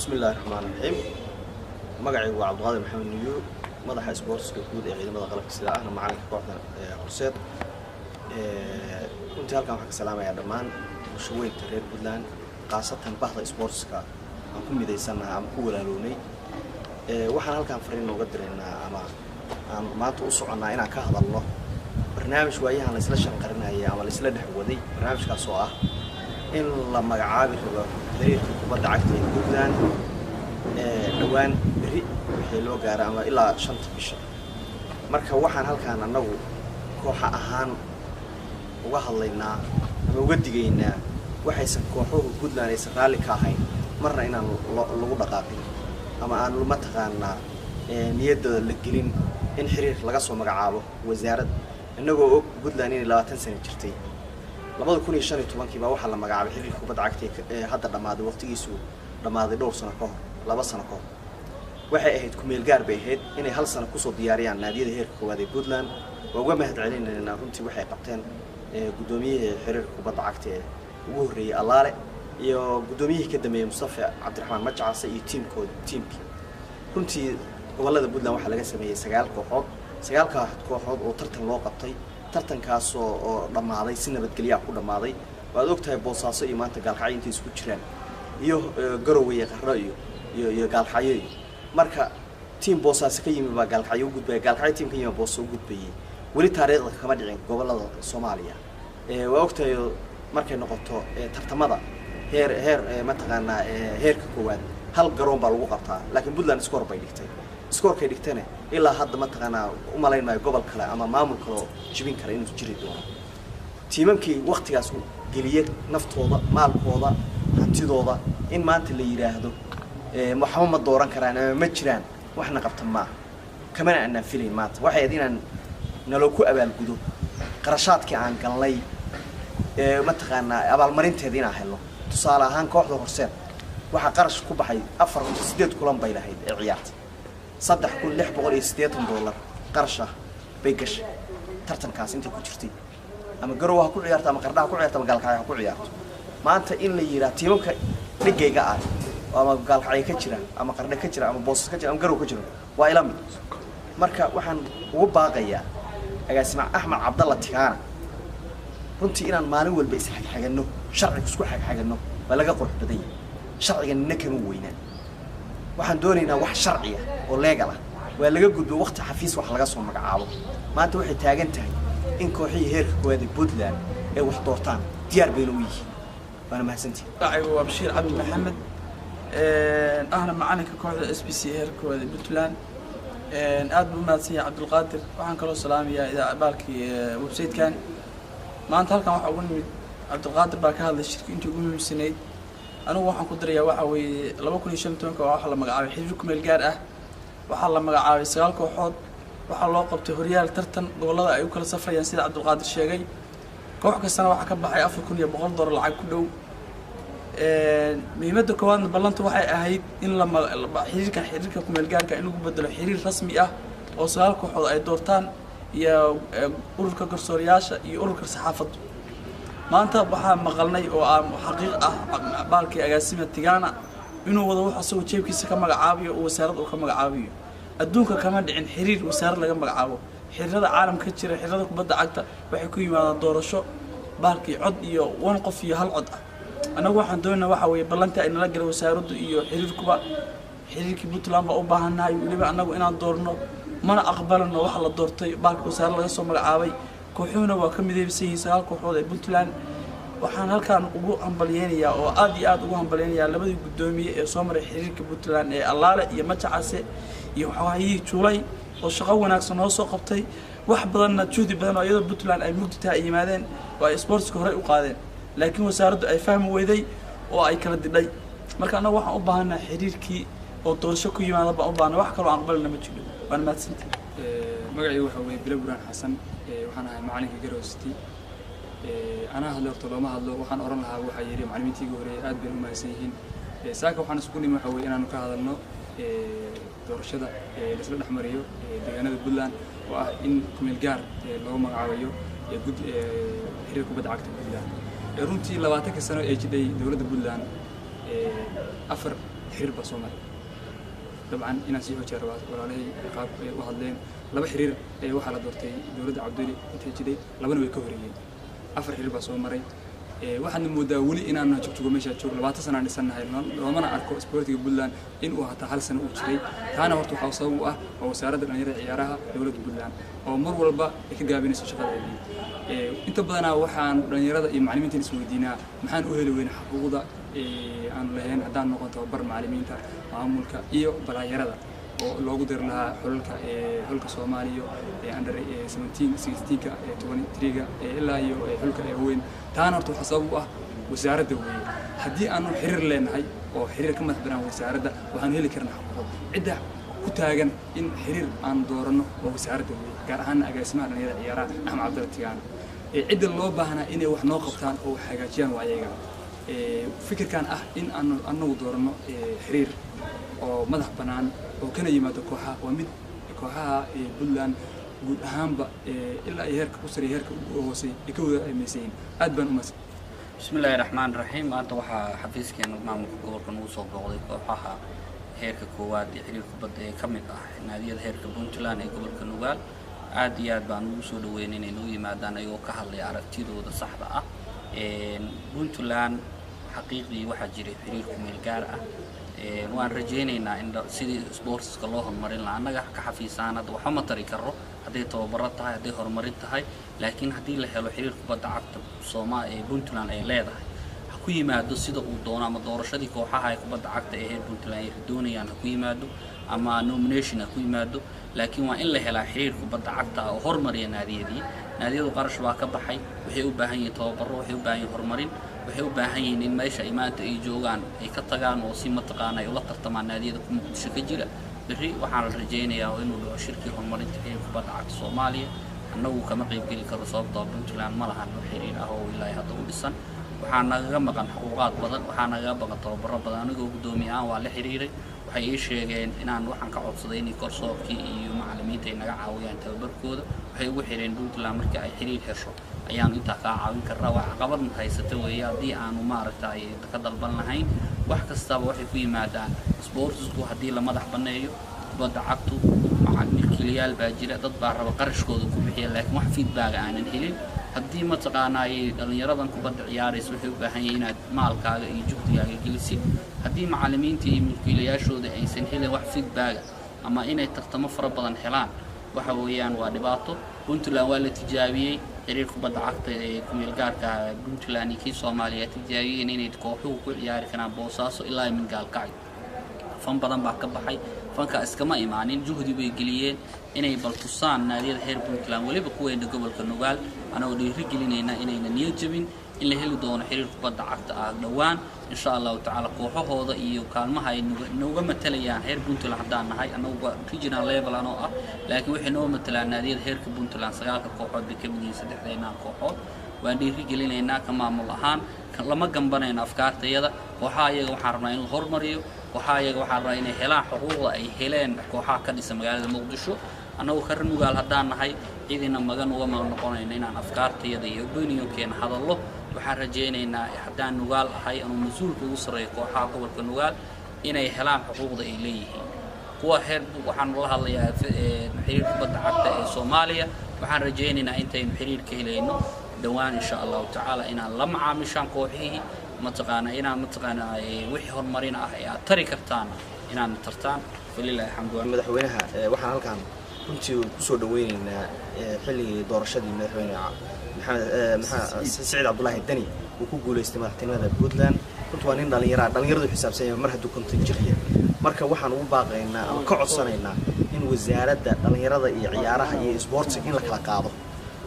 بسم الله الرحمن الرحيم. مقعي وعبد القادر محمد نيو مدح سبورتس كود ee ciidamada qalabka sida ahna macalinka kooxda horseed inta halkan waxa ka salaamaya dhamaan bulshooyinka reer Puntland qaasatan bahda sportska aan ku mideysanahay ama ku walaaloonay waxaan halkan fariin uga direynaa ama aan maanta u soconaa inaan ka hadalno barnaamij waayahan la isla shanqarinayo ama la isla dhaxwaday barnaamijkaas oo ah in la magacaabi rabo xiriirka kubadda cagta ee Puntland dhawaan beri wixii loo gaaray ama ilaa 5 bisha marka waxaan halkaan anagu koox ahaan uga hadlaynaa ama uga digaynaa waxaysan kooxuhu Puntland ay raali ka ahayn marna inaan lagu dhaqaaqin ama aan luma taqaanaa niyadda la gelin in xiriir laga soo magacaabo wasaarad inagoo og Puntland in 20 sano jirtay 2015 baa waxa la magacaabay xiriirka kubadda cagta ee hadda dhamaaday waqtigiisu dhamaaday dhowr sano ka hor 2 sano ka hor waxay ahayd ku meel gaar bay ahayd inay hal sano ku soo diyaariyaan naadiyada heerka koowaad ee Puntland uga mahad celinayna runtii waxay qabteen gudoomiyaha xiriirka kubadda cagta ee ugu horeeyay Allaale iyo gudoomiyaha ka dambeeyay Mustafa Cabdiraxmaan Majacaase iyo tiimkii runtii gobolada Puntland waxa laga sameeyay 9 kooxood oo tartan loo qabtay tartankaas oo dhamaaday si nabadgelyo ku dhamaaday waad ogtahay Boosaaso iyo maanta Gaalkacyo inta isku jiraan iyo Garowe iyo Qarro iyo Gaalkacyo marka team Boosaaso ka yimid baa Gaalkacyo u gudbay Gaalkacyo team ka yimid Boosaaso u gudbay wali taariikhda kama dhicin gobolada Soomaaliya waa ogtahay markay noqoto tartamada heer ma taqaanaa heerka koowaad hal garoon baa lagu qabtaa laakiin Puntland score bay dhigtay scorekay dhigtana ilaa hadda ma taqaanaa u maleynaayo gobol kale ama maamul kale jibin kara inuu jiri doono tiimamkii waqtigaas geliyay naftooda maalkooda hantidooda in maanta la yiraahdo maxamed ma dooran karaan ama ma jiraan waxna qabtan ma kamana aan filayn maanta waxay inaan nalo ku abaalgudo qarashaadkii aan galnay ma taqaanaa abaalmarinteedii inaan helno tusaale ahaan kooxda horseed waxa qarash ku baxay 4-8 kulan bay lahayd ee ciyaarta $3,680 qarash bay gashay tartankaas inta ku jirtay ama Garowe ku ciyaarta ama Qardho ku ciyaarta ama Gaalkacyo ku ciyaarto maanta in la yiraahdo tiimka dhigayga ah ama Gaalkacyo ka jira ama Qardho ka jira ama Boosaaso ka jira ama Garowe ka jira waa ila mid marka waxaan ugu baaqayaa agaasima Axmed Cabdalla Tigaana runtii inaan maalin walba isxagxagano sharciga isku xagxagano waa laga qurux badan yahay sharciga ninkan weynaa waxaan doonaynaa wax sharci ah oo legal ah waa laga gudbo waqti xafiis wax laga soo magacaabo maanta waxay taagan tahay in kooxihii heerka koowaad ee Puntland ay wax doortaan diyaar bay u yihiin waana mahadsantii waa Bashiir Cabdi Maxamed ahna macalinka kooxda SBC heerka koowaad ee Puntland aad buu mahadsan yahay Cabdul Qaadir waxaan kaloo salaamayaa idaacada baalkii website-kan maanta halkan waxa ugu nimid Cabdul Qaadir baa ka hadlay shirkii ugu muhiimsanayd anigu waxaan ku dirayaa waxa weeye 2015 waxa la magacaabay xiriir ku meel gaar ah waxa la magacaabay 9 kooxood waxa loo qabtay horyaal tartan gobolada ay u kala safrayaan sida Cabdul Qaadir sheegay koox kastana waxa ka baxay $4,100 lacag ku dhow muhiimadda koowaadna ballanta waxay ahayd in la xiriirka ku meel gaarka in lagu bedelo xiriir rasmi ah oo 9 kooxood ay doortaan iyo ururka garsooriyaasha iyo ururka saxaafadda maanta waxaa maqalnay oo xaqiiq ah baalkii agaasima Tigaana inuu wado wax asoo jeebkiisa ka magacaabiyo oo wasaaradda uu ka magacaabiyo adduunka kama dhicin xiriir wasaarad laga magacaabo xiriirada caalamka jira xiriirada kubadda cagta waxay ku yimaadaan doorasho baalkii cod iyo wan qof iyo hal cod ah anagu waxaan doonaynaa waxa weeye ballantii ay nala galay wasaaraddu iyo xiriirkii Puntland baa u baahanahay waliba anagu inaan doorno mana aqbalno waxa la doortay baalkii wasaaradda laga soo magacaabay kooxuhuna waa ka mideebsan yihiin 9 kooxood ee Puntland waxaan halkaan ugu hambalyeeyaa oo aad iyo aad ugu hambalyeeyaa labadii gudoomiye ee soo maray xiriirka Puntland ee Allaale iyo Majacaase iyo waxaayii Juulay oo shaqo wanaagsan oo soo qabtay wax badanna juhdi badan oo iyadoo Puntland ay mugdita ay yimaadeen oo ay sportska hore u qaadeen laakiin wasaaraddu ay fahmi weyday oo ay kala didhay marka anagu waxaan u baahanahay xiriirkii oo doorasho ku yimaada baan u baahanahay wax kale oo aqbalna ma jiro waan mahadsantahay magacaygu waxa weeye Bilo Buraan Xasan waxaan ahay macalinka Garowe City أنا هلا طلوا ما هلا وحن أرنها وحيري معلمتي جوري أد بينهم مسيحين ساك وحن سكوني محوي أنا نكهذا إنه دورشة لسه الأحمريو دجانا البلدان وإن كمل جار لو ما عاويو يجود حريكو بدعكت البلدان رنتي لواتك السنة إيش دي دولة البلدان أفر xiriir baa soo maray dabcan inaan sii xoojiyay rabaa walaalahey qaab ay u hadleen laba xiriir waxaa la doortay dowladda cabduli intay jiray labana way ka horeeyeen 4 xiriir baa soo maray waxaan moodaa weli inaan joogto meesha joog 20 sano aan dhisanahay loomana arko sportiga Puntland in uu hataa hal sano uu jiray taana horta waxa sabab u ah wasaaradda dhalinyarada ciyaaraha dowladda Puntland oo mar walba ay ka gaabinayso shaqadeedii inta badan waxaan dhalinyarada iyo macallimiinta isweydiinaa maxaan u heli weynaa xuquuqda aan lahayn haddaan noqon tababar macallimiinta maamulka iyo dhalinyarada oo loogu dir lahaa xulka Soomaaliya under 17 16 ka 23 ga ilaa iyo xulka weyn taana horta waxa sabab u ah wasaaradda weyn haddii aanu xiriir leenahay oo xiriir ka madax banaan wasaaradda waxaan heli karnaa xuquuq cidda ku taagan in xiriir aan doorano oo wasaaradda weyn gaar ahaan agaasimaha dhalinyarada ciyaaraha Axmed Cabdalla Tigaan cidda loo baahnaa inay wax noo qabtaan oo hagaajiyaan waa ayaga fikirkan ah in aanu anagu doorano xiriir oo madax banaan oo kana yimaado kooxaha waa mid kooxaha Puntland guud ahaanba ilaa heerka ku sareeya heerka ugu hooseeya ay ka wada aaminsan aad baan u mahadsan bismillaahir rahmaanir rahiim maanta waxaa xafiiskeena maamulka gobolka nagu soo booqday kooxaha heerka koowaad ee xiriirka badda ee ka mid ah naadiyada heerka Puntland ee gobolka Nugaal aad iyo aad baan ugu soo dhaweynay inay noo yimaadaan ayagoo ka hadlaya aragtidooda saxda ah Puntland xaqiiqdii waxaa jiray xiriir ku meel gaar ah waan rajaynaynaa in sidii sportska loo horumarin lahaa annaga ka xafiisaan hadda waxa ma tari karo hadday tababaro tahay hadday horumarin tahay laakiin haddii la helo xiriir kubadda cagta Soomaaliya ee Puntland ay leedahay ha ku yimaado sida uu doono ama doorashadii kooxaha ee kubadda cagta ee Puntland ay doonayaan ha ku yimaado ama nomination ha ku yimaado laakiin waa in la helaa xiriir kubadda cagta oo horumariya naadiyadu qarash waa ka baxay waxay u baahan yihiin tababaro waxay u baahan yihiin horumarin waxay u baahan yihiin in meesha ay maanta ay joogaan ay ka tagaan oo si mataqaan ay ula tartamaan naadiyada ku muqdisho ka jira bari waxaan la rajaynayaa inuu dhaco shirkii horumarinta xiriirka kubadda cagta Soomaaliya annagu kama qayb geli karo sababtoo Puntland ma lahan xiriir ah oo ilaa hadda u dhisan waxaan naga maqan xuquuqaad badan waxaan naga maqan tababaro badan anigoo gudoomiyaan waa la xiriiray waxay ii sheegeen inaan waxaan ka codsaday in korsoobkii iyo macallimiinta ay naga caawiyaan tababarkooda waxay ugu xireen Puntland markii ay xiriir hesho ayaan inta ka caawin karnaa wax qabad haysata weeye haddii aanu maaragtay ka dalban lahayn wax kastaba waxay ku yimaadaan sportsku haddii la madax baneeyo kubadda cagtu milkiilayaal baa jira dad baa raba qarashkooda ku bixiya laakiin wax feedback aanan helin haddii mataqaanaa dhalinyaradan kubadda ciyaaraysa waxay u baahan yihiin inaad maalkaaga iyo juhdigaaga gelisid haddii macallimiinta iyo milkiilayaashooda aysan helin wax feedback ama inay tartamo fara badan helaan waxa weeyaan waa dhibaato Puntland waa la tijaabiyay xiriirka kubadda cagta ee ku meel gaarka Puntland iyo Soomaaliya tijaabiyeen inay kooxuhu ku ciyaari karaan Boosaaso ilaa min Gaalkacyo fan badan baa ka baxay fanka iskama imaanin juhdi bay geliyeen inay baltusaan naadiyada heer Puntland waliba kuweena gobolka Nugaal anoo dhiirigelinayna inayna niyad jabin in la heli doono xiriir kubadda cagta ah dhawaan insha Allah ta'ala kooxahooda iyo kaalmaha ay nooga matalayaan heer Puntland hadaan nahay anagu regional level anoo ah laakiin waxay noo matalaan naadiyada heerka Puntland 9 kooxood bay ka mid yihiin 3 kooxood waan dhiirigelinaynaa ka maamul ahaan lama gambanayna afkaartayada kooxaha iyaga waxaan rabnaa in la horumariyo kooxaha iyaga waxaan rabnaa inay helaan xuquuqda ay heleen kooxaha ka dhisan magaalada Muqdisho anagu ka Nugaal hadaan nahay cidina magan uga noqonayna inaan afkaartayada iyo opinionkeena hadallo waxaan rajaynaynaa hadaan Nugaal ahay inuu mas'uulka ugu sareeyo kooxaha gobolka Nugaal inay helaan xuquuqda ay leeyihiin kuwa heer waxaan la hadlayaa xiriirka kubadda cagta ee Soomaaliya waxaan rajaynaynaa intaynu xiriirka helayno dhawaan insha Allah ta'ala inaan la macaamishaan kooxihii mataqaana wixii horumarin ah ay tari kartaan inaan tartaan walillahi alhamdu madaxweynaha waxaan halkaan runtii ku soo dhaweynaynaa xilligii doorashadii madaxweynaha maxamed Saciid Cabdullaahi Dani uu ku guuleystay madaxtinimada Puntland runtii waa nin dhalinyaradu xisaabsan yahay mar hadduu konton jir yahay marka waxaan ugu baaqaynaa ama ka codsanaynaa in wasaaradda dhalinyarada iyo ciyaaraha iyo sportsiga in la kala qaado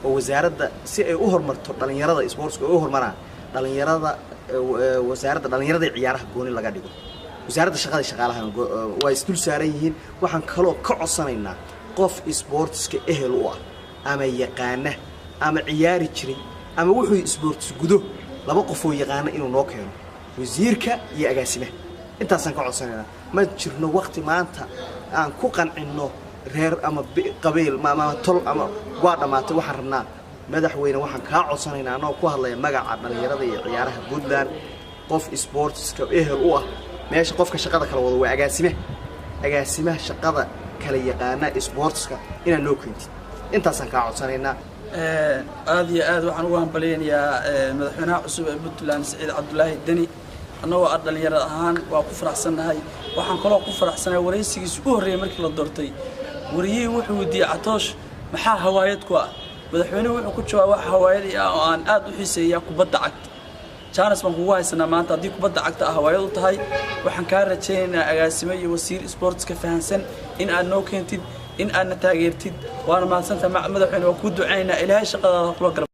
oo wasaaradda si ay u horumarto dhalinyarada sportsiga u horumaraan dhalinyarada wasaaradda dhalinyarada ciyaaraha gooni laga dhigo wasaaradda shaqada shaqaalaha waa isdul saaran yihiin waxaan kaloo ka codsanaynaa qof sportska ehel u ah ama yaqaana ama ciyaari jiray ama wuxuu sports gudo laba qof oo yaqaana inuu noo keeno wasiirka iyo agaasimaha intaasaan ka codsanaynaa ma jirno waqti maanta aan ku qancino reer ama qabiil ama tol ama waa dhamaatay waxaan rabnaa madaxweyne waxaan ka codsanaynaa anoo ku hadlaya magaca dhalinyarada iyo ciyaaraha Puntland qof sportska ehel u ah meesha qofka shaqada kala wado waa agaasimaha shaqada kala yaqaana sportska inaan noo keentid intaasaan kaa codsanaynaa aad iyo aad waxaan ugu hambaleynayaa madaxweynaha cusub ee Puntland Saciid Cabdullaahi Deni annagoo dhalinyaro ahaan waa ku faraxsanahay waxaan kaloo ku faraxsanahay wareysigiisa ugu horreeyay markii la doortay wariyay wuxuu weydiiyay Catoosh maxaa hawaayad ku ah madaxweynuhu wuxuu ku jawaabay wax hawaayad oo aan aad u xiiseeyaa kubadda cagta jaanis baan kugu haysanaa maanta haddii kubadda cagta ah hawaayad u tahay waxaan kaa rajaynaynaa agaasimo iyo wasiir sportska fahansan in aad noo keentid in aadna taageertid waana mahadsantahay madaxweyne waa kuu ducaynaynaa ilaahay shaqadaada kula garab